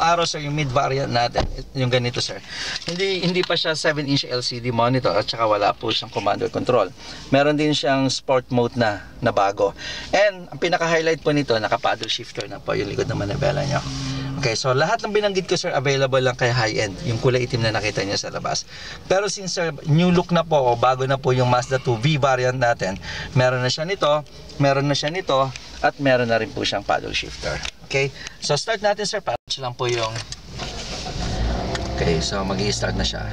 araw sir, yung mid variant natin, yung ganito sir, hindi pa siya 7-inch LCD monitor at saka wala po siyang command or control. Meron din siyang sport mode na bago. And ang pinaka-highlight po nito, naka-paddle shifter na po yung likod ng manibela nyo. Okay, so lahat ng binanggit ko sir, available lang kay high-end, yung kulay itim na nakita niyo sa labas. Pero since sir, new look na po, o bago na po yung Mazda 2 V variant natin, meron na siya nito, at meron na rin po siyang paddle shifter. Okay, so start natin sir, patch lang po yung... Okay, so mag-i-start na siya.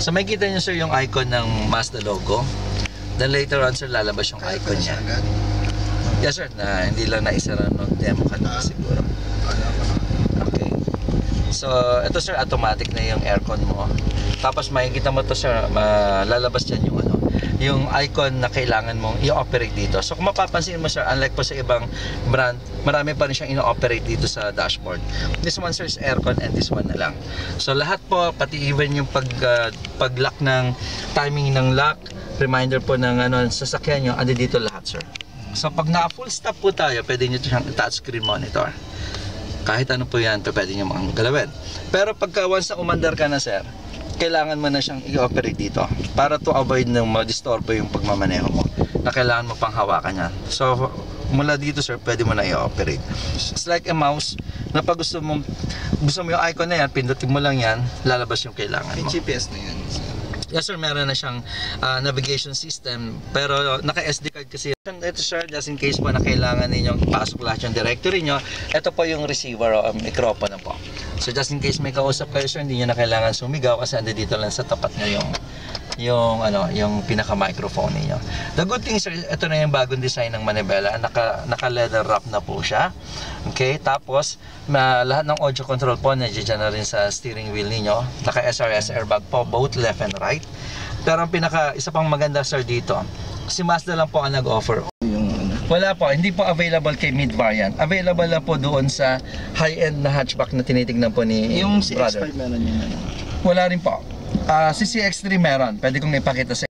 So may kita niyo sir yung icon ng Mazda logo. Then later on sir, lalabas yung icon niya. Yes sir, na hindi lang naisara ng demo kanina siguro. Okay. So, ito sir, automatic na yung aircon mo. Tapos makikita mo to sir, lalabas dyan yung yung icon na kailangan mong i-operate dito. So, kung mapapansin mo sir, unlike po sa ibang brand, marami pa rin siyang i-operate dito sa dashboard. This one sir is aircon and this one na lang. So, lahat po, pati even yung pag-lock ng timing ng lock, reminder po ng sasakyan nyo, andi dito lahat sir. So, pag na-full stop po tayo, pwede nyo siyang touchscreen monitor. Kahit ano po yan, pwede nyo mga galawin. Pero pagka once na umandar ka na sir, kailangan mo na siyang i-operate dito para to avoid na ma-disturbo yung pagmamaneho mo na kailangan mo pang hawakan yan. So mula dito sir, pwede mo na i-operate. It's like a mouse na pag gusto mo yung icon na yan, pindutin mo lang yan, lalabas yung kailangan mo. GPS na yan. Yes sir, meron na siyang navigation system, pero naka-SD card kasi. Ito sir, just in case po na kailangan ninyong ipasok lahat yung directory nyo, ito po yung receiver o microphone po. So just in case may kausap kayo sir, hindi nyo na kailangan sumigaw kasi ando dito lang sa tapat nyo yung pinaka-microphone niyo. The good thing sir, ito na yung bagong design ng manibela, naka-leather wrap na po siya. Okay, tapos lahat ng audio control po nandiyan na rin sa steering wheel niyo. Naka-SRS airbag po, both left and right. Pero ang isa pang maganda sir dito, si Mazda lang po ang nag-offer. Wala po, hindi po available kay mid variant. Available lang po doon sa high-end na hatchback na tinitignan po ni yung brother. CX-5 meron yun. Wala rin po. Si CX-3 meron. Pwede kong ipakita sa